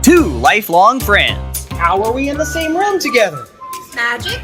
Two lifelong friends. How are we in the same room together? Magic?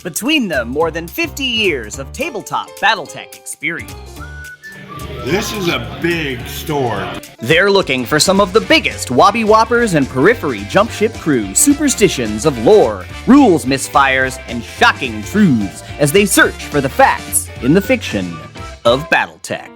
Between them, more than 50 years of tabletop Battletech experience. This is a big store. They're looking for some of the biggest Wobby Whoppers and Periphery Jump Ship Crew superstitions of lore, rules misfires, and shocking truths as they search for the facts in the fiction of Battletech.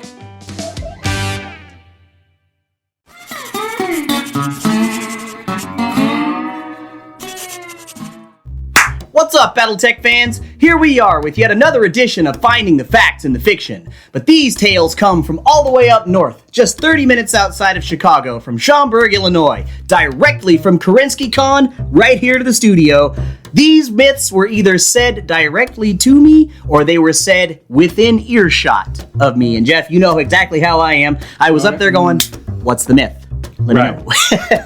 What's up, Battletech fans? Here we are with yet another edition of Finding the Facts in the Fiction. But these tales come from all the way up north, just 30 minutes outside of Chicago, from Schaumburg, Illinois, directly from Kerensky Con, right here to the studio. These myths were either said directly to me, or they were said within earshot of me. And Jeff, you know exactly how I am. I was up there going, what's the myth? Let me know.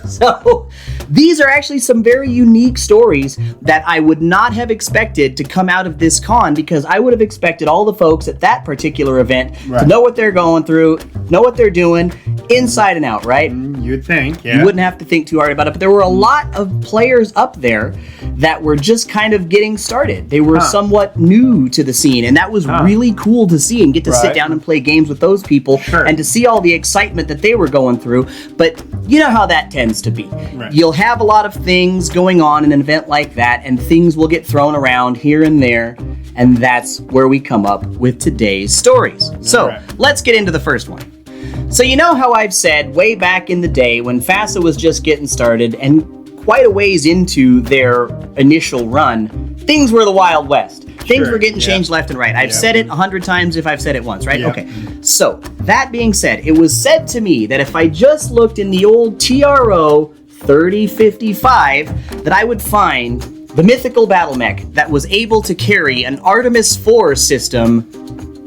So, these are actually some very unique stories that I would not have expected to come out of this con, because I would have expected all the folks at that particular event to know what they're going through, know what they're doing, inside and out, right? You'd think, yeah. You wouldn't have to think too hard about it, but there were a lot of players up there that were just kind of getting started. They were somewhat new to the scene, and that was really cool to see and get to sit down and play games with those people and to see all the excitement that they were going through. But you know how that tends to be. You'll have a lot of things going on in an event like that, and things will get thrown around here and there, and that's where we come up with today's stories. So, let's get into the first one. So you know how I've said way back in the day when FASA was just getting started and quite a ways into their initial run, things were the Wild West. Things were getting changed left and right. I've said it 100 times if I've said it once, right? Okay. So, that being said, it was said to me that if I just looked in the old TRO 3055, that I would find the mythical battle mech that was able to carry an Artemis Foul system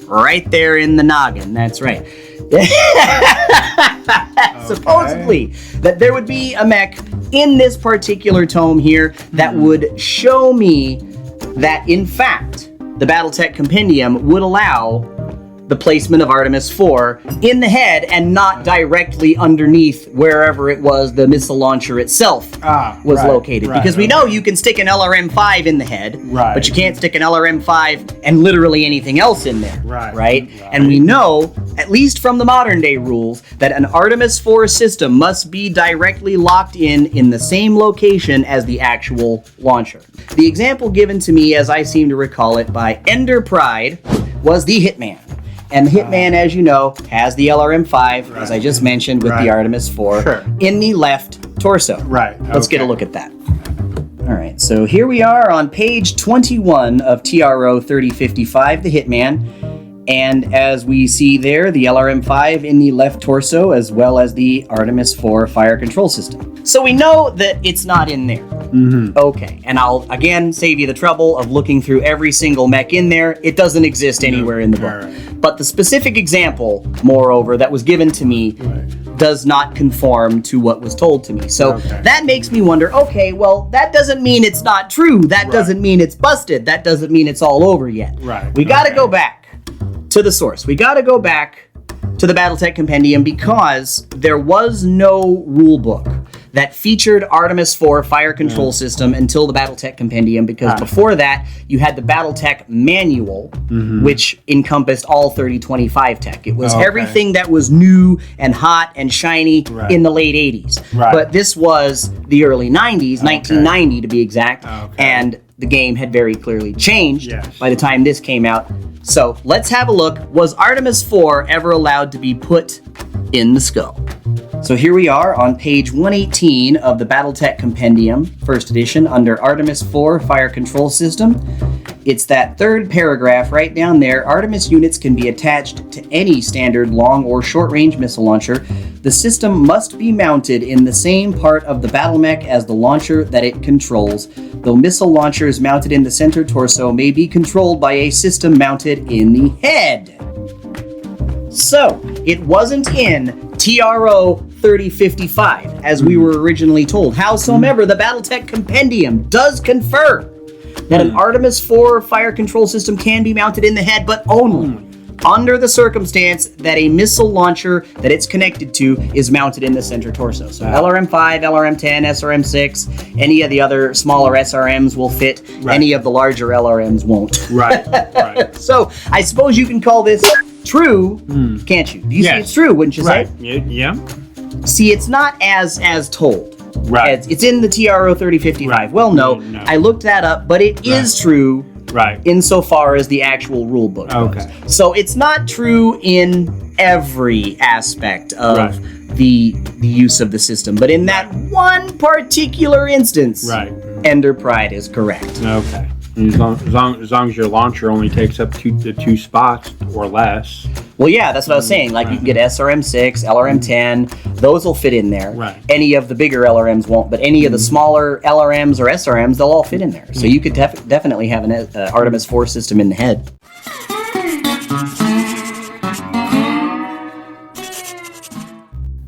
right there in the noggin. That's right. Supposedly, that there would be a mech in this particular tome here that would show me that, in fact, the Battletech Compendium would allow the placement of Artemis Foul in the head and not directly underneath wherever it was the missile launcher itself was located. Because we know you can stick an LRM-5 in the head, but you can't stick an LRM-5 and literally anything else in there, right? And we know, at least from the modern day rules, that an Artemis Foul system must be directly locked in the same location as the actual launcher. The example given to me, as I seem to recall it, by Ender Pride, was the Hitman. And the Hitman, as you know, has the LRM-5, as I just mentioned, with the Artemis Foul in the left torso. Let's get a look at that. All right, so here we are on page 21 of TRO 3055, the Hitman. And as we see there, the LRM-5 in the left torso, as well as the Artemis Foul fire control system. So we know that it's not in there. Okay, and I'll again save you the trouble of looking through every single mech in there. It doesn't exist anywhere in the book. But the specific example, moreover, that was given to me does not conform to what was told to me. So that makes me wonder, okay, well, that doesn't mean it's not true. That doesn't mean it's busted. That doesn't mean it's all over yet. We got to go back to the source. We got to go back to the Battletech Compendium, because there was no rule book that featured Artemis Foul fire control system until the Battletech Compendium, because before that, you had the Battletech Manual, which encompassed all 3025 tech. It was everything that was new and hot and shiny in the late 80s. But this was the early 90s, 1990 to be exact, and the game had very clearly changed by the time this came out. So let's have a look. Was Artemis Foul ever allowed to be put in the skull? So here we are on page 118 of the Battletech Compendium, first edition, under Artemis Foul Fire Control System. It's that third paragraph right down there. Artemis units can be attached to any standard long or short-range missile launcher. The system must be mounted in the same part of the battle mech as the launcher that it controls, though missile launchers mounted in the center torso may be controlled by a system mounted in the head. So, it wasn't in TRO 3055, as we were originally told. Howsoever, the Battletech Compendium does confirm that an Artemis Foul fire control system can be mounted in the head, but only under the circumstance that a missile launcher that it's connected to is mounted in the center torso. So LRM-5, LRM-10, SRM-6, any of the other smaller SRMs will fit. Right. Any of the larger LRMs won't. Right. Right. So I suppose you can call this true, can't you? Do you see it's true, wouldn't you say? Yeah. See, it's not as told. Right. It's in the TRO 3055. Right. Well, no, No. I looked that up, but it is true. Right. Insofar as the actual rule book goes. Okay. So it's not true in every aspect of the use of the system, but in that one particular instance, Ender Pride is correct. Okay. As long as your launcher only takes up two spots or less. Well, yeah, that's what I was saying. Like, you can get SRM-6, LRM-10, those will fit in there. Right. Any of the bigger LRMs won't, but any of the smaller LRMs or SRMs, they'll all fit in there. So you could definitely have an Artemis 4 system in the head.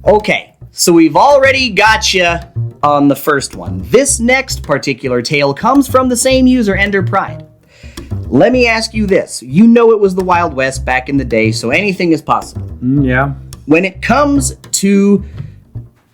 Okay, so we've already got you on the first one. This next particular tale comes from the same user, Ender Pride. Let me ask you this. You know it was the Wild West back in the day, so anything is possible. Yeah. When it comes to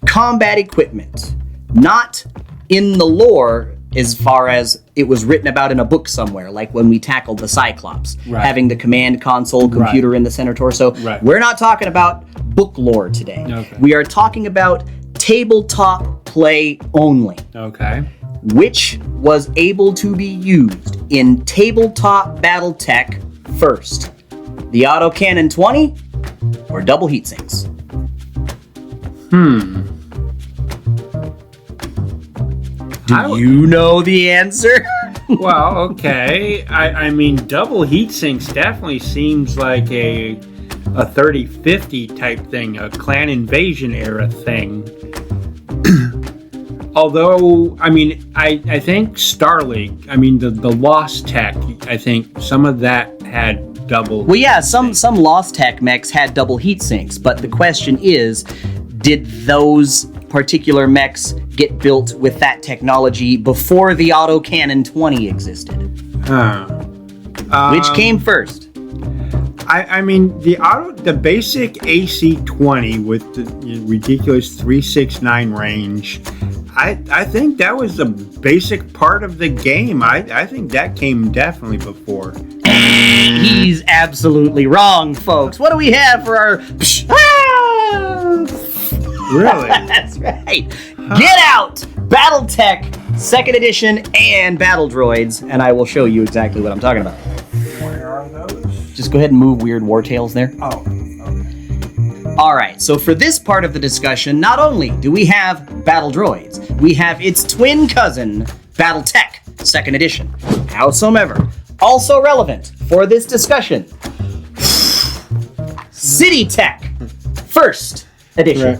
combat equipment, not in the lore as far as it was written about in a book somewhere, like when we tackled the Cyclops, having the command console computer in the center torso. We're not talking about book lore today. Okay. We are talking about tabletop play only. Okay. Which was able to be used in tabletop battle tech first? The autocannon 20 or double heat sinks? Do you know the answer? Well, okay. I mean, double heat sinks definitely seems like a 3050 type thing, a clan invasion era thing. Although, I mean, I think Starlink, I mean, the Lost Tech, I think some of that had double. Well, yeah, some Lost Tech mechs had double heat sinks, but the question is, did those particular mechs get built with that technology before the autocannon 20 existed? Which came first? I mean, the basic AC-20 with the ridiculous 369 range, I think that was the basic part of the game. I think that came definitely before. He's absolutely wrong, folks. What do we have for our... Really? That's right. Get out! Battletech 2nd edition and Battle Droids, and I will show you exactly what I'm talking about. Where are those? Just go ahead and move Weird War Tales there. Oh, okay. Alright, so for this part of the discussion, not only do we have Battle Droids, we have its twin cousin, Battletech 2nd edition. Howsoever, also relevant for this discussion, City Tech 1st edition. Right.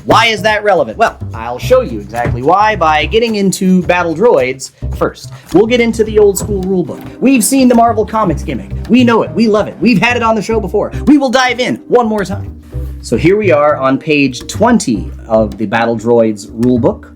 Why is that relevant? Well, I'll show you exactly why by getting into Battle Droids first. We'll get into the old school rulebook. We've seen the Marvel Comics gimmick. We know it. We love it. We've had it on the show before. We will dive in one more time. So here we are on page 20 of the Battle Droids rulebook,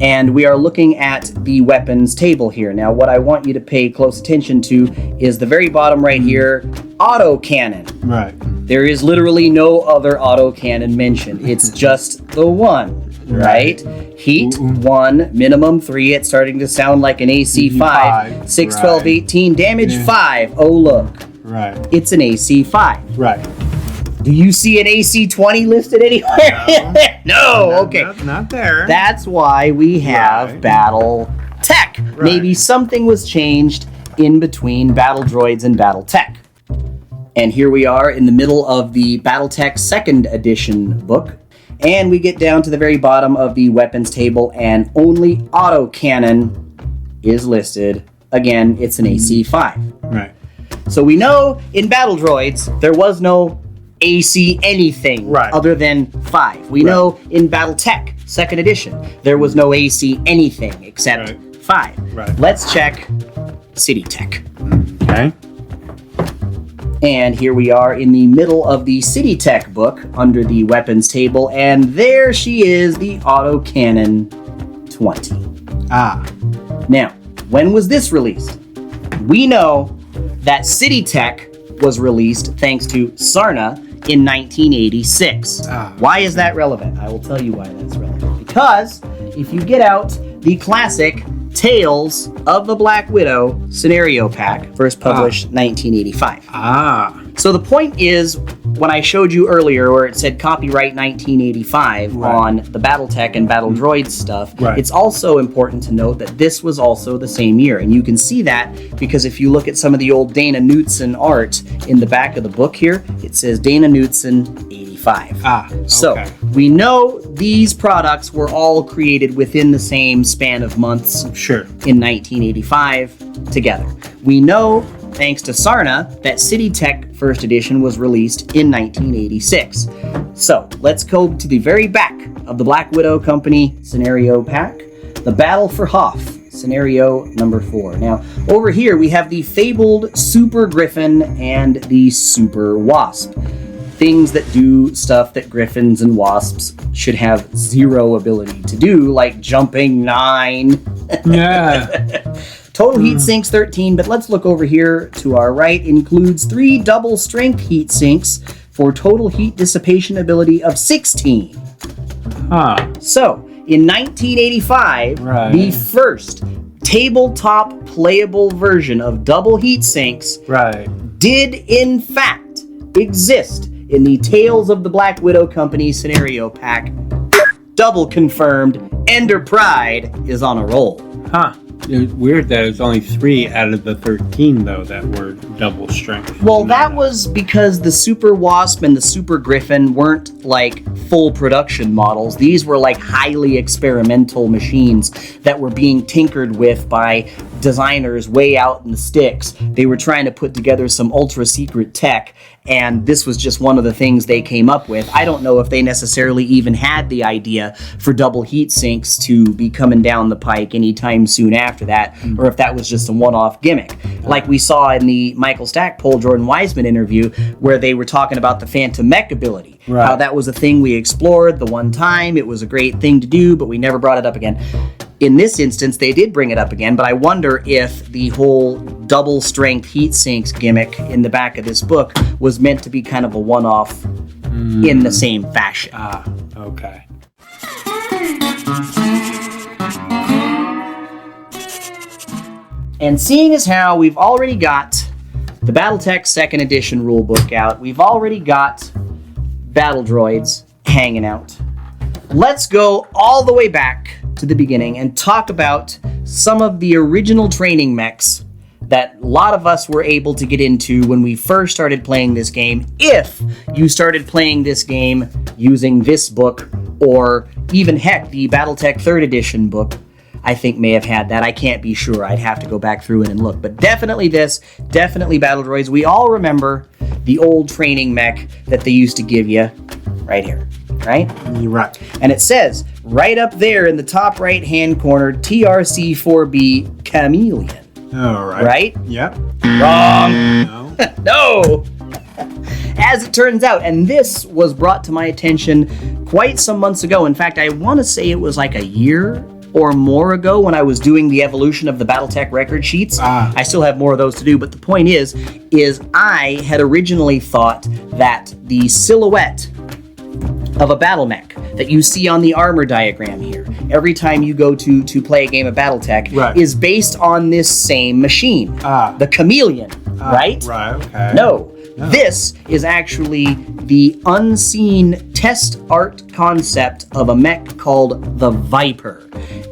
and we are looking at the weapons table here. Now, what I want you to pay close attention to is the very bottom right here, autocannon. Right. There is literally no other autocannon mentioned. It's just the one, right? Heat 1, minimum 3. It's starting to sound like an AC 5. 6, 12, 18, damage 5. Oh, look. Right. It's an AC 5. Right. Do you see an AC 20 listed anywhere? No, okay. Not there. That's why we have Battle Tech. Maybe something was changed in between Battle Droids and Battle Tech. And here we are in the middle of the Battletech 2nd edition book, and we get down to the very bottom of the weapons table, and only autocannon is listed. Again, it's an AC 5. Right. So we know in Battle Droids there was no AC anything other than 5. We know in Battletech 2nd edition there was no AC anything except 5. Right. Let's check City Tech. Okay. And here we are in the middle of the City Tech book under the weapons table, and there she is, the autocannon 20. Now, when was this released? We know that City Tech was released thanks to Sarna in 1986. Why is that relevant? I will tell you why that's relevant. Because if you get out the classic Tales of the Black Widow scenario pack, first published 1985. So the point is, when I showed you earlier where it said copyright 1985 on the Battletech and Battle Droids stuff, it's also important to note that this was also the same year. And you can see that because if you look at some of the old Dana Knutson art in the back of the book here, it says Dana Knutson 85. So we know these products were all created within the same span of months in 1985 together. We know, thanks to Sarna, that City Tech First Edition was released in 1986. So let's go to the very back of the Black Widow Company scenario pack, the Battle for Hoth, scenario number 4. Now, over here we have the fabled Super Griffin and the Super Wasp. Things that do stuff that griffins and wasps should have zero ability to do, like jumping 9. Total heat sinks 13, but let's look over here to our right. Includes 3 double strength heat sinks for total heat dissipation ability of 16. So, in 1985, the first tabletop playable version of double heat sinks did in fact exist in the Tales of the Black Widow Company scenario pack. Double confirmed. Ender Pride is on a roll. It's weird that it's only 3 out of the 13, though, that were double strength. Well, that was because the Super Wasp and the Super Griffin weren't like full production models. These were like highly experimental machines that were being tinkered with by designers way out in the sticks. They were trying to put together some ultra secret tech, and this was just one of the things they came up with. I don't know if they necessarily even had the idea for double heat sinks to be coming down the pike anytime soon after that, or if that was just a one-off gimmick. Like we saw in the Michael Stackpole, Jordan Wiseman interview, where they were talking about the Phantom Mech ability. How that was a thing we explored the one time. It was a great thing to do, but we never brought it up again. In this instance, they did bring it up again, but I wonder if the whole double strength heat sinks gimmick in the back of this book was meant to be kind of a one-off in the same fashion. Okay. And seeing as how we've already got the Battletech 2nd Edition rulebook out, we've already got Battle Droids hanging out, let's go all the way back to the beginning and talk about some of the original training mechs that a lot of us were able to get into when we first started playing this game, if you started playing this game using this book, or even heck, the Battletech 3rd Edition book, I think may have had that. I can't be sure. I'd have to go back through it and look. But definitely this, definitely Battle Droids. We all remember the old training mech that they used to give you right here. Right? You're right. And it says, right up there in the top right-hand corner, TRC-4B Chameleon. All right. Right? Yep. Wrong. No. As it turns out, and this was brought to my attention quite some months ago. In fact, I want to say it was like a year or more ago when I was doing the evolution of the Battletech record sheets. I still have more of those to do, but the point is I had originally thought that the silhouette of a battle mech that you see on the armor diagram here, every time you go to play a game of Battletech, is based on this same machine, the Chameleon, right? Right, okay. No. This is actually the unseen test art concept of a mech called the Viper.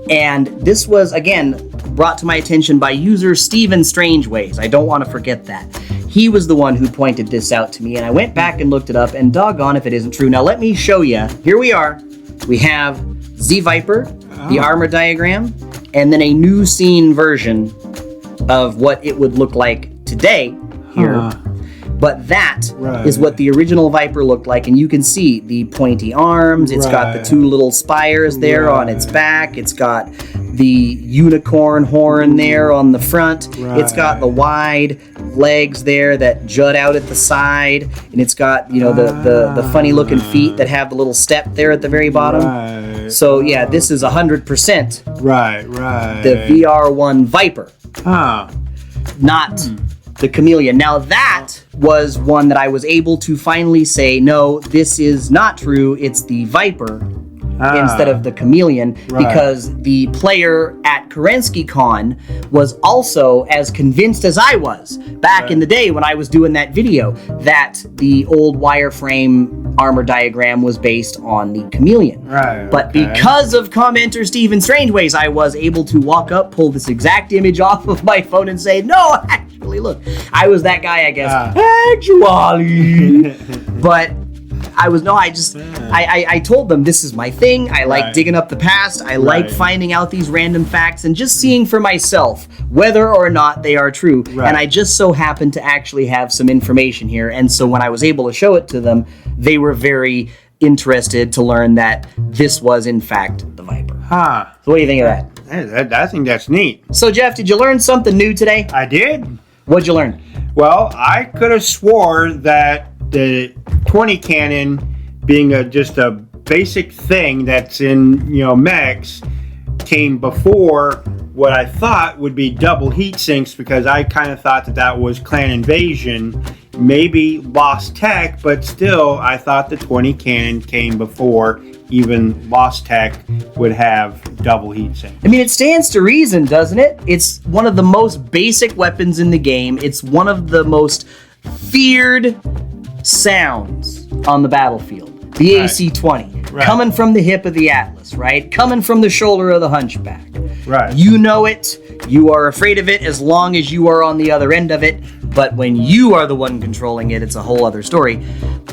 And this was, again, brought to my attention by user Steven Strangeways. I don't want to forget that. He was the one who pointed this out to me, and I went back and looked it up, and doggone if it isn't true. Now let me show you. Here we are. We have Z-Viper, the armor diagram, and then a new scene version of what it would look like today here. But that is what the original Viper looked like, and you can see the pointy arms. It's got the 2 little spires there on its back. It's got the unicorn horn there on the front. It's got the wide legs there that jut out at the side, and it's got, you know, the funny looking feet that have the little step there at the very bottom. So yeah, this is 100% the VR1 Viper. Not the chameleon. Now that was one that I was able to finally say, no, this is not true. It's the viper instead of the chameleon, because the player at Kerensky Con was also as convinced as I was back in the day when I was doing that video that the old wireframe armor diagram was based on the chameleon. But because of commenter Steven Strangeways, I was able to walk up, pull this exact image off of my phone and say, no, actually, look, I was that guy, I guess. Actually. But I told them this is my thing. I like digging up the past. I like finding out these random facts and just seeing for myself whether or not they are true. And I just so happened to actually have some information here. And so when I was able to show it to them, they were very interested to learn that this was in fact the viper. So what do you think of that? I think that's neat. So Jeff, did you learn something new today? I did. What'd you learn? Well, I could have swore that the 20 cannon, being just a basic thing that's in mechs, came before what I thought would be double heat sinks, because I kind of thought that was Clan Invasion, maybe Lost Tech, but still I thought the 20 cannon came before even Lost Tech would have double heat sinks. I mean, it stands to reason, doesn't it? It's one of the most basic weapons in the game. It's one of the most feared sounds on the battlefield. The AC-20, coming from the hip of the Atlas, right? Coming from the shoulder of the Hunchback. You know it. You are afraid of it as long as you are on the other end of it. But when you are the one controlling it, it's a whole other story.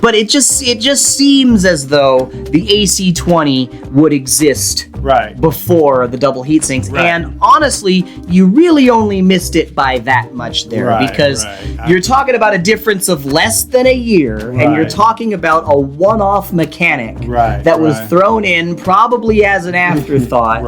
But it just seems as though the AC-20 would exist before the double heat sinks. And honestly, you really only missed it by that much there, because you're talking about a difference of less than a year, and you're talking about a one-off mechanic that was thrown in probably as an afterthought,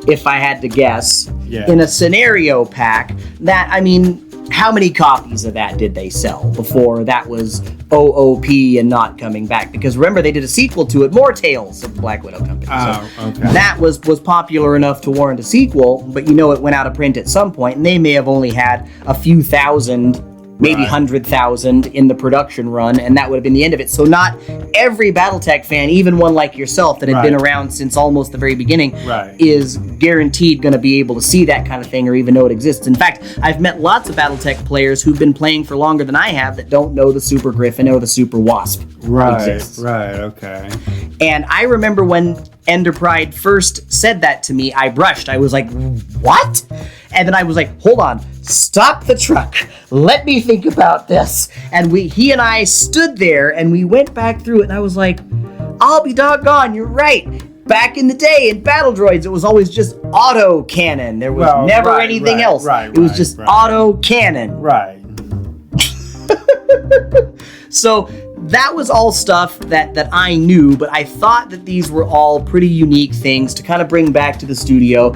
if I had to guess, in a scenario pack that, I mean, how many copies of that did they sell before that was OOP and not coming back? Because remember, they did a sequel to it, More Tales of the Black Widow Company. That was popular enough to warrant a sequel, but it went out of print at some point, and they may have only had a few thousand, maybe 100,000 in the production run, and that would have been the end of it. So not every Battletech fan, even one like yourself that had been around since almost the very beginning, is guaranteed going to be able to see that kind of thing or even know it exists. In fact, I've met lots of Battletech players who've been playing for longer than I have that don't know the Super Griffin or the Super Wasp exists. And I remember when Enderpride first said that to me, I brushed. I was like, what? And then I was like, hold on, stop the truck. Let me think about this. And he and I stood there and we went back through it, and I was like, I'll be doggone, you're right. Back in the day in Battle Droids, it was always just auto cannon. There was never anything else. It was just auto cannon. So that was all stuff that I knew, but I thought that these were all pretty unique things to kind of bring back to the studio.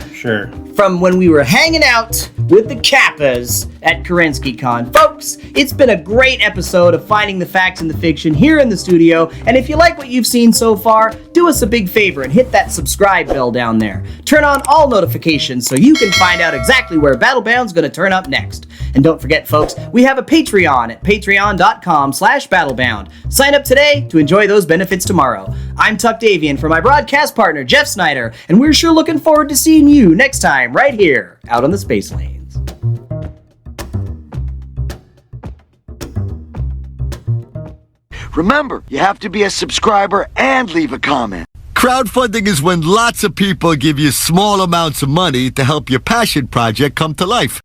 From when we were hanging out with the Kappas at Kerensky Con. Folks, it's been a great episode of Finding the Facts and the Fiction here in the studio, and if you like what you've seen so far, do us a big favor and hit that subscribe bell down there. Turn on all notifications so you can find out exactly where Battlebound's going to turn up next. And don't forget, folks, we have a Patreon at patreon.com/battlebound. Sign up today to enjoy those benefits tomorrow. I'm Tuck Davian for my broadcast partner, Jeff Snyder, and we're sure looking forward to seeing you next time right here out on the Space Lanes. Remember, you have to be a subscriber and leave a comment. Crowdfunding is when lots of people give you small amounts of money to help your passion project come to life.